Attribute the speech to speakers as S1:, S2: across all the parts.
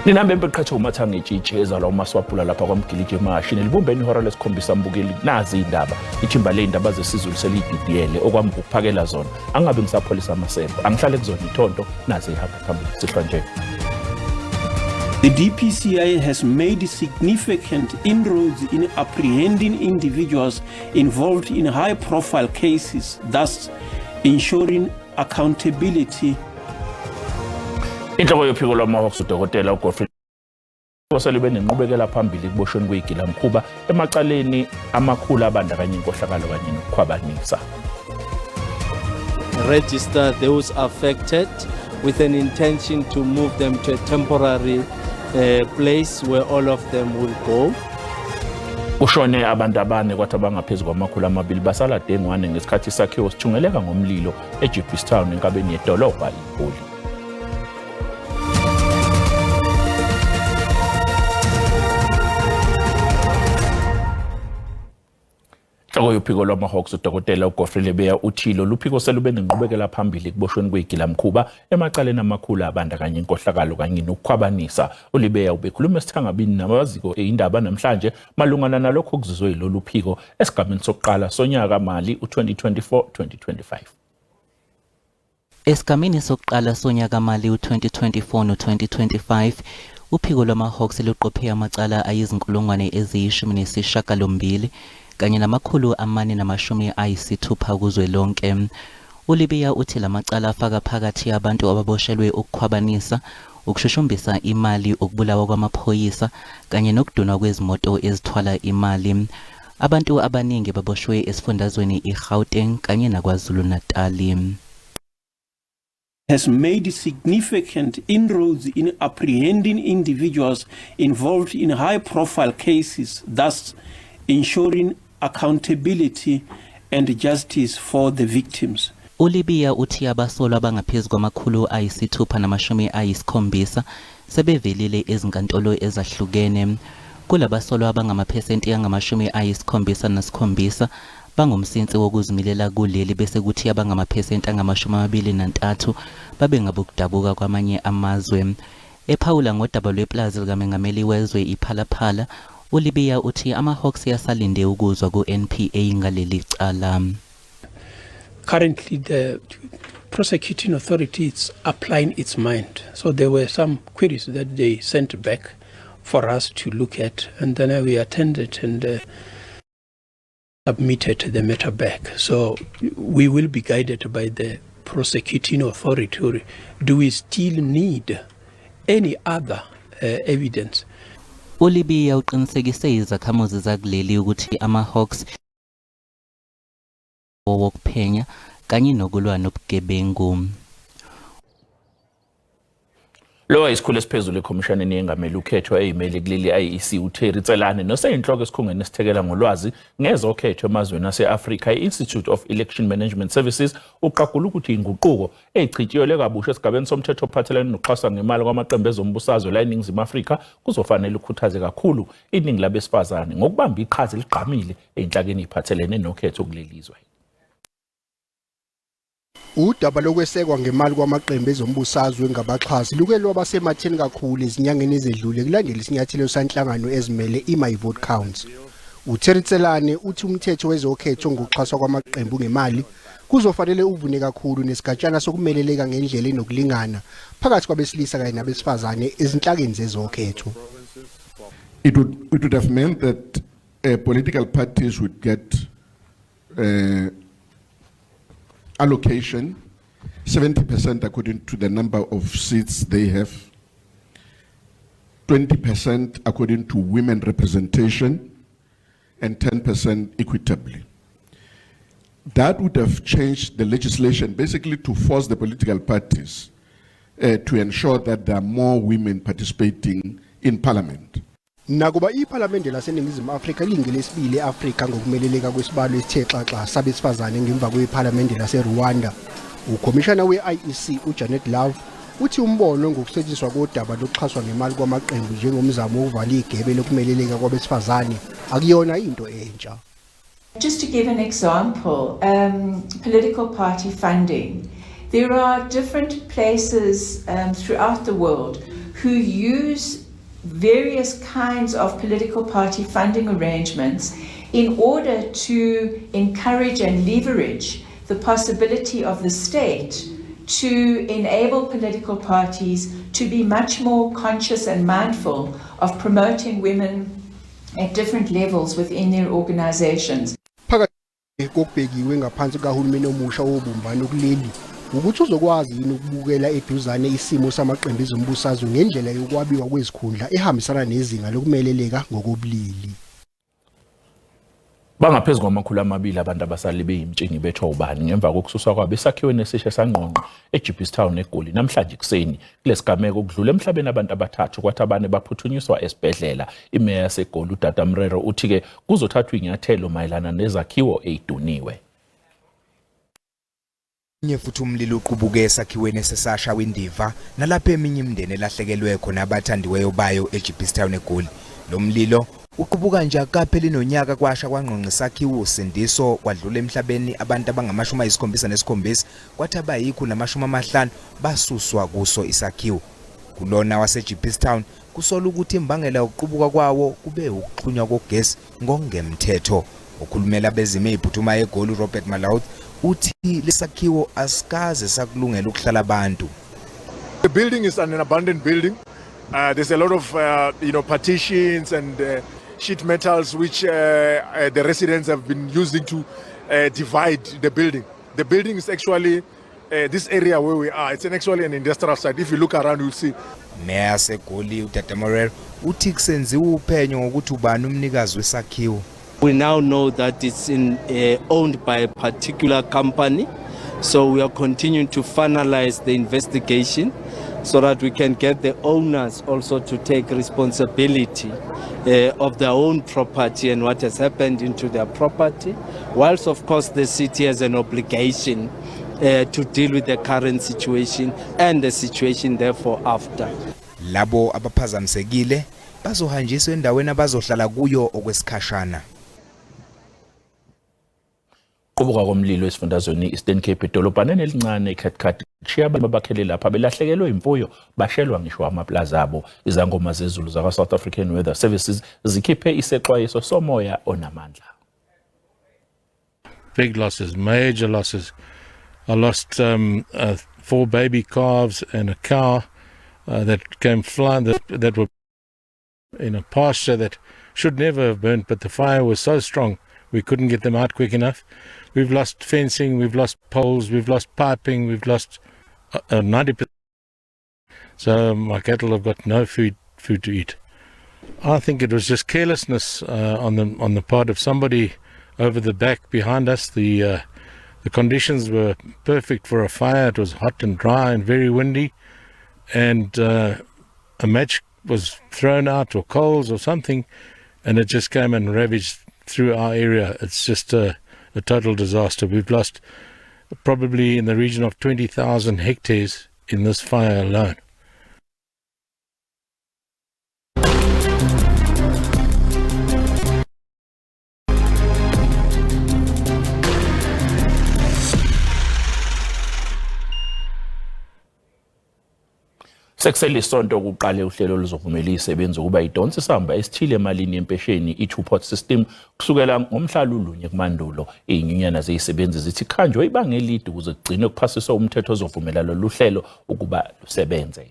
S1: Ninambe beqhatha umathanga itshiche ezalwa umaswapula lapha kwaMgiliji emashini libumbeni ihora lesikhombisa mbukeli nazi indaba ithimba leindaba zesizulu selididiyele okwambu ukuphakela zona angabe ngisapholisa amasembe angihlale kuzona ithonto nazi ihamba phambili sihlwa nje.
S2: The DPCI has made significant inroads in apprehending individuals involved in high-profile cases, thus ensuring accountability.
S1: Inhloko yophiko lwamahawks uDokotela uGodfrey oselube nenqubekela phambili kuboshweni kwegilamkhuba emacaleni amakhulu abandakanya inkohlakalo kanye nokukhwabanisa.
S3: Register those affected with an intention to move them to a temporary place where all of them will go.
S1: Kushone abantu abane kwathi abangaphezulu kwamakhulu amabili basala dengwane ngesikhathi sakhiwo sithungeleka ngomlilo eJeepistown enkabeni yedolobha iGoli. Inhloko yophiko lwamahawks uDokotela uGodfrey Lebeya uthilo luphiko selube nenqubekela phambili kuboshweni kwegilamkhuba emacaleni amakhulu abandakanya inkohlakalo kanye nokukhwabanisa. uLebeya ubekhuluma esithangabini namaziko eindaba namhlanje malungana nalokho okuzizwe yilolu phiko esigameni sokuqala sonyaka mali u2024-2025.
S4: Esigameni sokuqala sonyaka mali u2024 no2025 uphiko lwamahawks luqophe amacala ayizinkulungwane eziyishumi kanye namakhulu amane namashumi ayisithupha kuzwelonke. uLebeya uthi lamacala afaka phakathi abantu ababoshelwe ukukhwabanisa, ukushushumbisa imali, ukubulawa kwamaphoyisa kanye nokudunwa kwezimoto ezithwala imali. Abantu abaningi baboshwe esifundazweni iGauteng kanye naKwaZulu-Natal.
S2: Has made significant inroads in apprehending individuals involved in high-profile cases, thus ensuring accountability and justice for the victims.
S4: uLebeya uthi abasolwa abangaphezulu kwamakhulu ayisithupha namashumi ayisikhombisa sebevelile ezinkantolo ezahlukene. Kulabasolwa abangamaphesenti angamashumi ayisikhombisa nasikhombisa bangumsinsi wokuzimilela kuleli bese kuthi abangamaphesenti angamashumi 23 babe ngabokudabuka kwamanye amazwe. Ephawula ngodaba lweplazi likamengameli wezwe iPhalaphala, uLebeya uthi amahawks yasalinde ukuzwa ku-NPA ngaleli cala.
S2: Currently, the prosecuting authority is applying its mind. So there were some queries that they sent back for us to look at, and then we attended and submitted the matter back. So we will be guided by the prosecuting authority. Do we still need any other evidence?
S4: uLebeya uqinisekise izakhamuzi zakuleli ukuthi amahawks wokuphenya kanye nokulwa nobugebengu.
S1: Lo isikhulu esiphezulu ekhomishani yengameli ukhethwa eyimeli kuleli IEC uTerry Tselane noseyinhloko esikhungweni esithekela ngolwazi ngezokhetho emazweni aseAfrika iInstitute of Election Management Services uqagula ukuthi inguquko ezichitshiyelwe kabusha esigabeni somthetho ophathelene nokuxhasa ngemali kwamaqembu ezombusazwe la eNingizimu Afrika kuzofanele ukhuthaze kakhulu iningi labesifazane ngokubamba iqhaza eligqamile enhlakeni iphathelene nokhetho kulelizwe.
S5: Udaba lokwesekwa ngemali kwamaqembu ezombusazwe ngabaxhasi luke lwabasematheni kakhulu ezinyangeni ezedlule kulandela isinyathelo sanhlangano ezimele iMy Vote Counts. uTerry Tselane uthi umthetho wezokhetho ngokuxhaswa kwamaqembu ngemali kuzofanele uvune kakhulu nesigatshana sokumeleleka ngendlela enokulingana phakathi kwabesilisa kanye nabesifazane ezinhlakeni zezokhetho.
S6: It would have meant that political parties would get allocation 70% according to the number of seats they have, 20% according to women representation, and 10% equitably. That would have changed the legislation basically to force the political parties to ensure that there are more women participating in parliament.
S5: Nakuba iPhalamende laseNingizimu Afrika lingelesibili eAfrika ngokumeleleka kwesibalo esithe xaxa sabesifazane ngemva kwePhalamende laseRwanda, ukhomishana weIEC uJanet Love uthi umbono ngokusetshenziswa kodaba lokuxhaswa ngemali kwamaqembu njengomzamo wokuvala igebe lokumeleleka kwabesifazane akuyona into entsha.
S7: Just to give an example, political party funding. There are different places throughout the world who use various kinds of political party funding arrangements in order to encourage and leverage the possibility of the state to enable political parties to be much more conscious and mindful of promoting women at different levels within their organizations.
S5: Phakathi kokubhekiwe ngaphansi kahulumeni omusha wobumbano kuleli ukuthi uzokwazi yini ukubukela eduzane isimo samaqembu ezombusazwe ngendlela yokwabiwa kwezikhundla ehambisana nezinga lokumeleleka ngokobulili.
S1: Bangaphezulu kwamakhulu amabili abantu abasali beyimtshingi betho ubani ngemva kokususwa kwabo esakhiweni esisha sangqongqo eJeepistown eGoli namhlanje kuseni kulesigameko kudlula emhlabeni abantu abathathu kwathi abane baphuthunyiswa esibhedlela. Imeya yaseGoli uDada Mrero uthi ke kuzothathwa inyathelo mayelana nezakhiwo eziduniwe.
S8: Futhi umlilo uqubuke esakhiweni sesasha windiva nalapho eminye imindeni elahlekelwe khona abathandiweyo bayo eJeepistown eGoli. Lo mlilo uqubuka nje akapheli nonyaka kwasha kwangqongqo isakhiwo usindiso kwadlula emhlabeni abantu abangama-77 kwathi abayikho nama-50 basuswa kuso isakhiwo. Kulona waseJeepistown kusola ukuthi imbangela yokuqubuka kwawo kube ukuxhunywa kogesi ngokungemthetho. Ukhulumela bezimo eziphuthumayo eGoli Robert Malaud uthi lesakhiwo asikaze sakulungela ukuhlala abantu.
S9: The building is an abandoned building. There's a lot of partitions and sheet metals which the residents have been using to divide the building. The building is actually this area where we are. It's actually an industrial site. If you look around, you'll see.
S8: Mayor seGoli uDada Morero uthi kusenziwa uphenyo ngokuthi ubani umnikazi wesakhiwo.
S3: We now know that it's owned by a particular company, so we are continuing to finalize the investigation so that we can get the owners also to take responsibility of their own property and what has happened into their property, whilst of course the city has an obligation to deal with the current situation and the situation therefore after.
S8: Labo abaphazamisekile bazohanjiswa endaweni abazohlala kuyo okwesikhashana.
S1: Qubuka komlilo esifundazweni Eastern Cape edolobhaneni elincane eKhathikhathi kushiya abantu abakhele lapha belahlekelwe imfuyo bashelwa ngisho amaplaza abo. Izangoma zezulu zakwa South African Weather Services zikhiphe isexwayiso somoya onamandla.
S10: Big losses, major losses. I lost 4 baby calves and a cow that came flying that were in a pasture that should never have burnt, but the fire was so strong we couldn't get them out quick enough. We've lost fencing, we've lost poles, we've lost piping, we've lost 90%. So my cattle have got no food to eat. I think it was just carelessness on the part of somebody over the back behind us. The conditions were perfect for a fire. It was hot and dry and very windy, and a match was thrown out or coals or something, and it just came and ravaged through our area. It's just a total disaster. We've lost probably in the region of 20,000 hectares in this fire alone.
S1: Sekusele isonto ukuqale uhlelo luzovumela isebenzi ukuba idonse isamba esithile emalini yempesheni i-two-pot system kusukela ngomhla lulunye kumandulo. Izinyunyana zezisebenzi zithi khanjwe ibanga elide ukuze kugcine kuphasiswa umthetho ozovumela lolu hlelo ukuba lusebenze.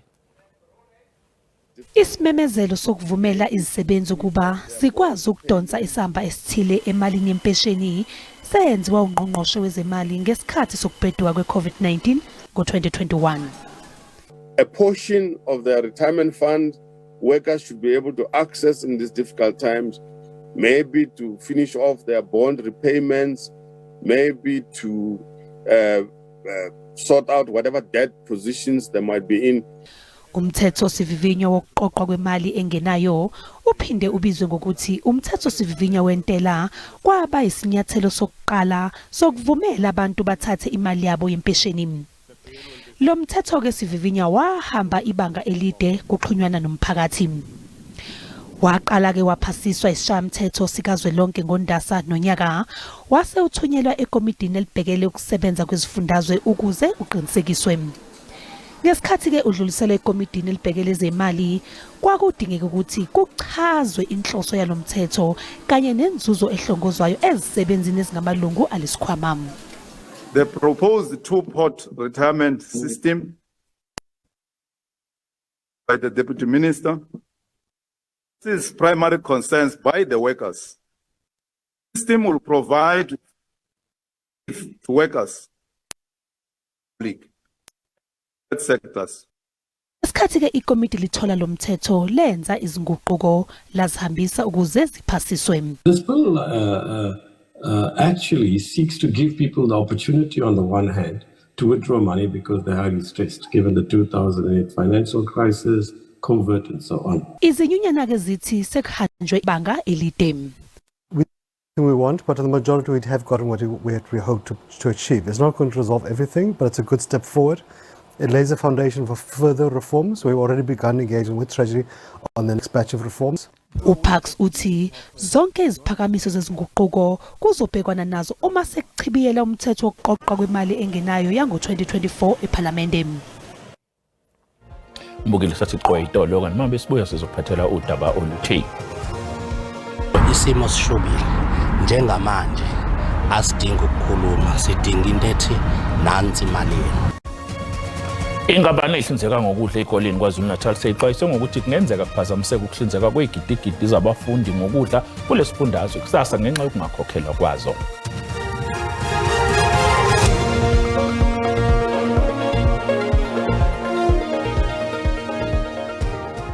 S11: Isimemezelo sokuvumela izisebenzi ukuba sikwazi ukudonsa isamba esithile emalini yempesheni senziwa ungqongqoshe wezemali ngesikhathi sokubhedwa kwe-COVID-19 ngo-2021.
S12: A portion of their retirement fund workers should be able to access in these difficult times, maybe to finish off their bond repayments, maybe to sort out whatever debt positions they might be in.
S11: Umthetho sivivinyo wokuqoqwa kwemali engenayo uphinde ubizwe ngokuthi umthetho sivivinyo wentela kwaba isinyathelo sokuqala sokuvumela abantu bathathe imali yabo yempesheni. Lo mthetho ke sivivinya wahamba ibanga elide kuxhunywana nomphakathi. Waqala ke waphasiswa isishayamithetho sikazwelonke ngoNdasa nonyaka wase uthunyelwa ekomidini elibhekele ukusebenza kwezifundazwe ukuze uqinisekiswe. Ngesikhathi ke udlulisela ekomidini elibhekele ezemali kwakudingeka ukuthi kuchazwe inhloso yalomthetho kanye nenzuzo ehlongozwayo ezisebenzini ezingamalungu alesikhwama.
S13: The proposed two-pot retirement system by the Deputy Minister is primary concerns by the workers. The system will provide to workers, public sectors.
S11: Ngesikhathi ke ikomiti lithola lomthetho lenza izinguquko lazihambisa ukuze ziphasiswe.
S14: This bill actually seeks to give people the opportunity on the one hand to withdraw money because they're highly stressed given the 2008 financial crisis, COVID and so on.
S11: Izinyunyana ke zithi sekuhanjwe ibanga elide.
S15: We want, but the majority would have gotten what we hope to achieve. It's not going to resolve everything, but it's a good step forward. It lays a foundation for further reforms. We've already begun engaging with Treasury on the next batch of reforms.
S11: Upax uthi zonke iziphakamiso zezinguquko kuzobhekwana nazo uma sekuchibiyela umthetho wokuqoqwa kwemali engenayo yango 2024 eParliament.
S1: Mbukile sathi qoyitolo kanti manje sibuya sizophathela udaba oluthi
S16: isimo sishubile njengamanje asidinga ukukhuluma sidinga into ethi nansi imali
S1: ingabane ihlinzeka ngokudla ekoleni kwaZulu-Natal seyixwayise ngokuthi kungenzeka kuphazamiseka ukuhlinzeka kwegidigidi zabafundi ngokudla kulesifundazwe kusasa ngenxa yokungakhokhelwa kwazo.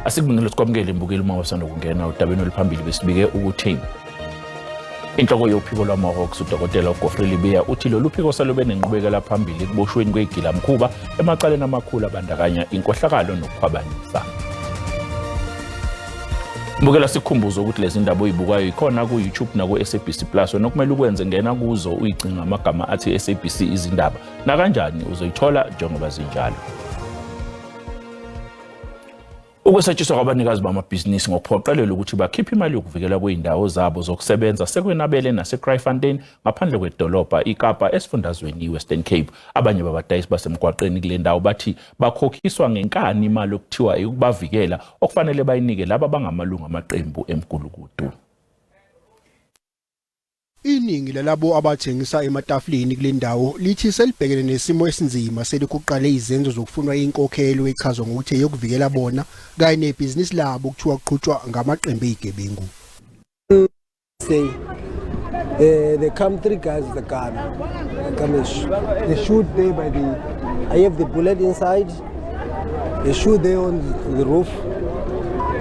S1: Asikubingile sikwamukele imbukeli uma wasanda ukungena udabeni oluphambili besibike ukuthi inhloko yophiko lwama-Hawks uDokotela uGoffrey Libiya uthi lolu phiko salube nenqubekela phambili ekuboshweni kwegilamkhuba emacaleni amakhulu abandakanya inkohlakalo nokukhwabanisa. Mbukela sikhumbuzo ukuthi lezi ndaba oyibukayo ikhona ku YouTube na ku SABC Plus nokumele ukwenze ngena kuzo uyicinga amagama athi SABC izindaba na kanjani uzoyithola njengoba zinjalo. Ukusetshenziswa kwabanikazi bamabhizinisi ngokuphoqelela ukuthi bakhiphe imali yokuvikela kweindawo zabo zokusebenza sekwenabele naseCryfontein ngaphandle kwedolobha iKapa esifundazweni iWestern Cape. Abanye babadayisi basemgwaqeni kule ndawo bathi bakhokhiswa ngenkani imali okuthiwa ukubavikela okufanele bayinike laba bangamalungu amaqembu emgulukudu.
S5: Iningi lalabo abathengisa ematafuleni kule ndawo lithi selibhekene nesimo esinzima selikuqale izenzo zokufunwa inkokhelo echazwa ngokuthi yokuvikela bona kanye nebhizinisi labo kuthiwa kuqhutshwa ngamaqembu ezigebengu.
S17: Say they come 3 guys with a gun. They shoot there by the. I have the bullet inside. They shoot there on the roof.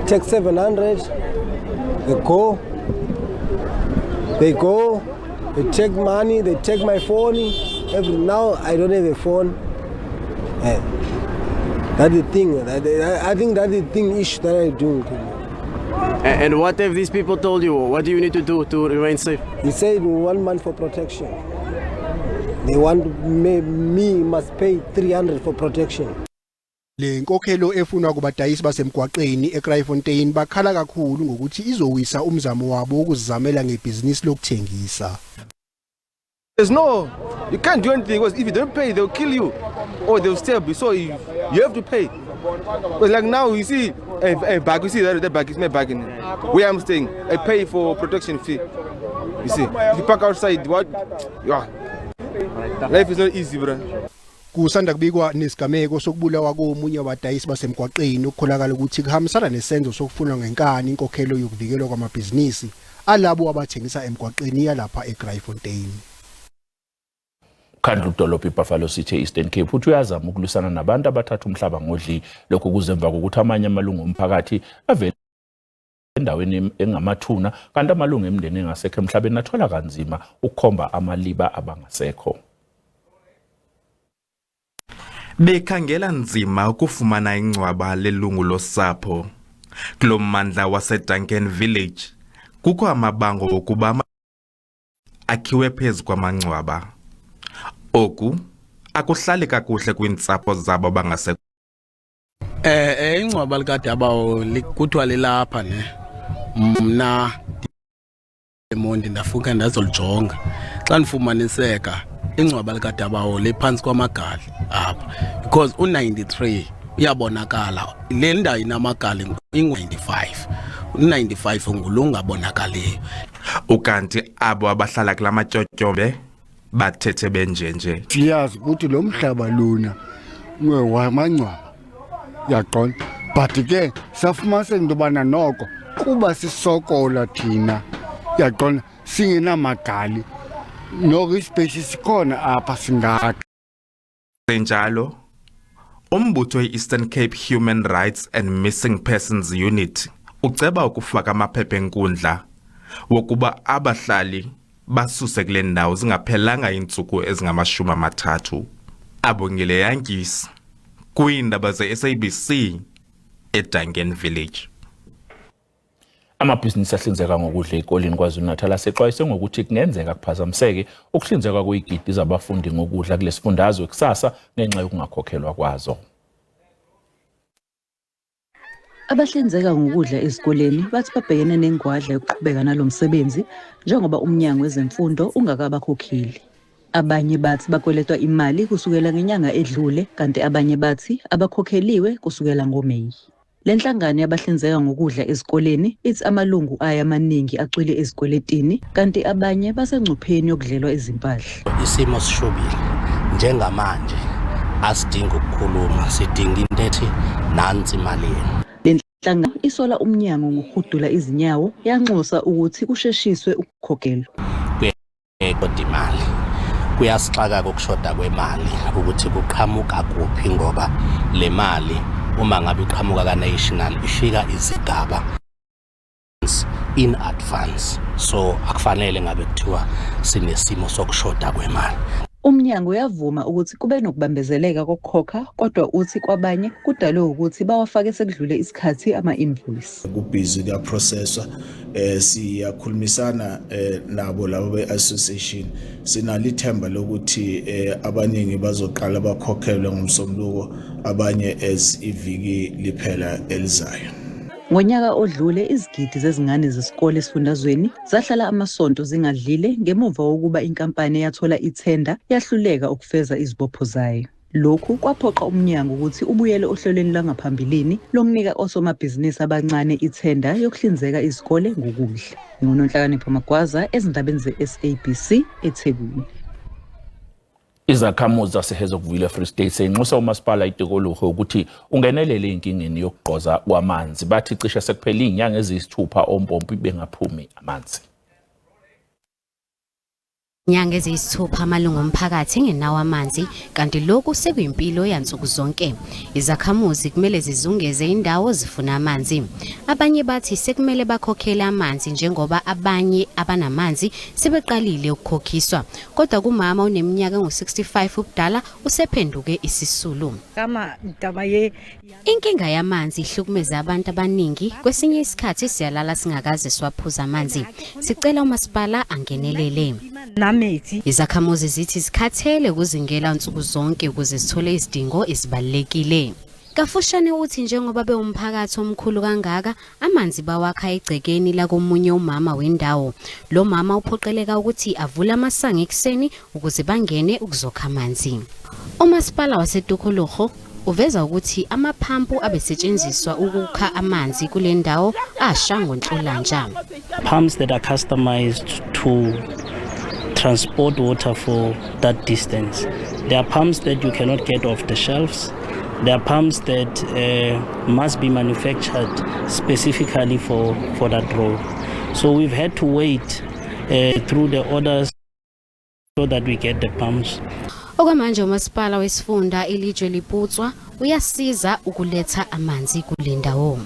S17: Take 700. They go, they take money, they take my phone. Now I don't have a phone. That's the thing. I think that's the thing issue that I do.
S18: And what have these people told you? What do you need to do to remain safe?
S17: He said 1 month for protection. They want me must pay 300 for protection.
S5: Le nkokhelo efunwa kubadayisi basemgwaqeni eCryfontein bakhala kakhulu ngokuthi izowisa umzamo wabo ukuzamela ngebhizinisi lokuthengisa.
S19: You can't do anything because if you don't pay they'll kill you or they'll stab you, so you have to pay. But like now you see a bag, you see that bag is my bag in where I'm staying. I pay for protection fee. You see, if you park outside, what? Yeah. Life is not easy, bro.
S5: Kusanda kubikwa nesigameko sokubulawa komunye wabadayisi basemgwaqeni ukukholakala ukuthi kuhambisana nesenzo sokufunwa ngenkani inkokhelo yokuvikelwa kwamabhizinisi alabo abathengisa emgwaqeni yalapha eCryfontein.
S1: Khandlu dolophi iBuffalo City Eastern Cape uthi uyazama ukulusana nabantu abathatha umhlaba ngodli lokho kuzemva kokuthi amanye amalungu omphakathi avela endaweni engamathuna kanti amalungu emndeni engasekho emhlabeni athola kanzima ukukhomba amaliba abangasekho.
S20: Bekhangela nzima ukufumana ingcwaba lelungu losapho. Kulo mmandla waseDuncan Village kukho amabango okuba akhiwe phezu kwamangcwaba. Oku akuhlali kakuhle kwintsapho zabo bangasekho.
S21: Ingcwaba likadabawo kuthiwa lilapha ne. Mna emondi ndafuka ndazolijonga. Xa nifumaniseka ingcwaba likaDabawo lephansi kwamagali apha because u93 uyabonakala le ndawo inamagali ing95 u95 ngulungabonakaliyo
S20: ukanti abo abahlala kulamatyotyombe bathethe benjenje
S2: siyazi ukuthi lo mhlaba lona wamangcwaba yaqonda but ke safumaniseka into yobana noko kuba sisokola thina yaqonda singenamagali noko ispace sikhona apha singaka
S20: senjalo umbutho we-Eastern Cape Human Rights and Missing Persons Unit uceba ukufaka amaphepha enkundla wokuba abahlali basuse kule ndawo zingaphelanga iintsuku ezingama-30 abongile yankisi kwiindaba ze-SABC eDuncan Village.
S1: Amabhizinisi ahlinzeka ngokudla ekoleni KwaZulu-Natal asexwayise ngokuthi kungenzeka kuphazamiseke ukuhlinzeka kwezigidi zabafundi ngokudla kulesifundazwe kusasa ngenxa yokungakhokhelwa kwazo.
S22: Abahlinzeka ngokudla ezikoleni bathi babhekene nengwadla yokuqhubeka nalomsebenzi njengoba umnyango wezemfundo ungakabakhokheli. Abanye bathi bakweletwa imali kusukela ngenyanga edlule kanti abanye bathi abakhokheliwe kusukela ngoMeyi. Lenhlangano yabahlinzeka ngokudla ezikoleni ithi amalungu aya amaningi acwile ezikweletini kanti abanye basengcupheni yokudlelwa izimpahla.
S16: Isimo sishubile njengamanje asidinga ukukhuluma sidinga into ethi nansi imali yenu.
S22: Lenhlangano isola umnyango ngokuhudula izinyawo yanxusa ukuthi kusheshiswe ukukhokhelwa.
S16: Kodwa imali kuyasixaka ukushoda kwemali ukuthi kuqhamuka kuphi ngoba le mali uma ngabe iqhamuka ka-national ifika izigaba in advance so akufanele ngabe kuthiwa sinesimo sokushoda kwemali.
S22: Umnyango uyavuma ukuthi kube nokubambezeleka kokukhokha kodwa uthi kwabanye kudalwe ukuthi bawafake sekudlule isikhathi ama-invoice.
S23: Kubhizi kuyaprocesswa siyakhulumisana nabo labo be-association sinalo ithemba lokuthi abaningi bazoqala bakhokhelwe ngomsombuluko abanye as iviki liphela elizayo.
S22: Ngonyaka odlule izigidi zezingane zesikole esifundazweni zahlala amasonto zingadlile ngemuva wokuba inkampani yathola ithenda yahluleka ukufeza izibopho zayo. Lokhu kwaphoqa umnyango ukuthi ubuyele ohlelweni langaphambilini lokunika osomabhizinisi abancane ithenda yokuhlinzeka izikole ngokudla. NguNonhlakanipho Magwaza ezindabeni ze-SABC eThekwini.
S1: Izakhamuzi zaseHezokwile Free State senxusa umasipala iTikoloho ukuthi ungenelele inkingeni yokugqoza kwamanzi. Bathi cishe sekuphela izinyanga eziyisithupha ompompi bengaphumi amanzi.
S24: Nyanga eziyisithupha amalungu omphakathi engenawo amanzi kanti lokhu sekuyimpilo yansuku zonke. Izakhamuzi kumele zizungeze indawo zifuna amanzi. Abanye bathi sekumele bakhokhele amanzi njengoba abanye abanamanzi sebeqalile ukukhokhiswa. Kodwa kumama oneminyaka engu65 ubudala usephenduke isisulu. Inkinga yamanzi ihlukumeza abantu abaningi. Kwesinye isikhathi siyalala singakaze siwaphuza amanzi. Sicela umasipala angenelele. Izakhamuzi zithi zikhathele ukuzingela nsuku zonke ukuze zithole izidingo ezibalekile. Kafushane uthi njengoba bewumphakathi omkhulu kangaka amanzi bawakha egcekeni la komunye umama wendawo. Lo mama uphoqeleka ukuthi avule amasango ekseni ukuze bangene ukuzokha amanzi. Umasipala waseTikoloho uveza ukuthi amaphampu abesetshenziswa ukukha amanzi kule ndawo asha ngoNhlolanja.
S25: Pumps that are customized to transport water for that distance. There are pumps that you cannot get off the shelves. There are pumps that must be manufactured specifically for that role. So we've had to wait through the orders so that we get the pumps.
S24: Okwamanje umasipala wesifunda Elijwe Liputswa uyasiza ukuletha amanzi kule ndawo.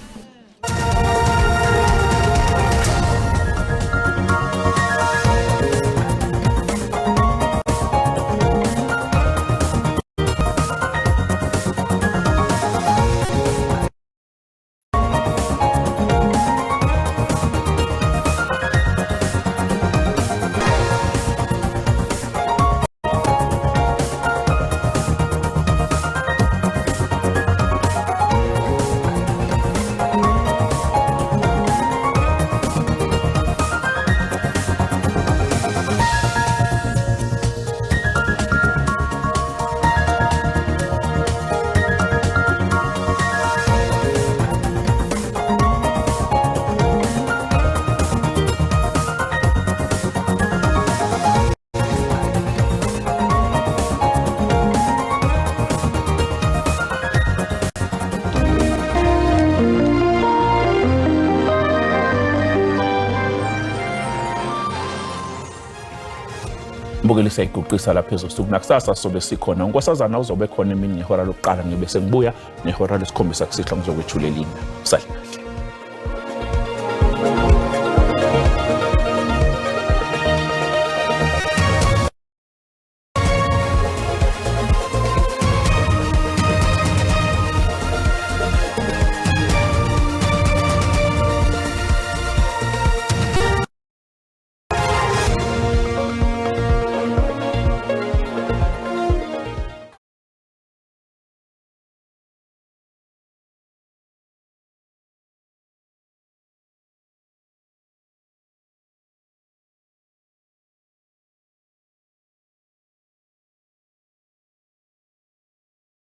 S1: Mbukeli siyayiguqisa lapha ezosuku nakusasa sobe sikhona. Unkosazana uzobe khona emini ngehora lokuqala ngibe sengibuya ngehora lesikhombisa kusihla ngizokwethulela linye. Sale.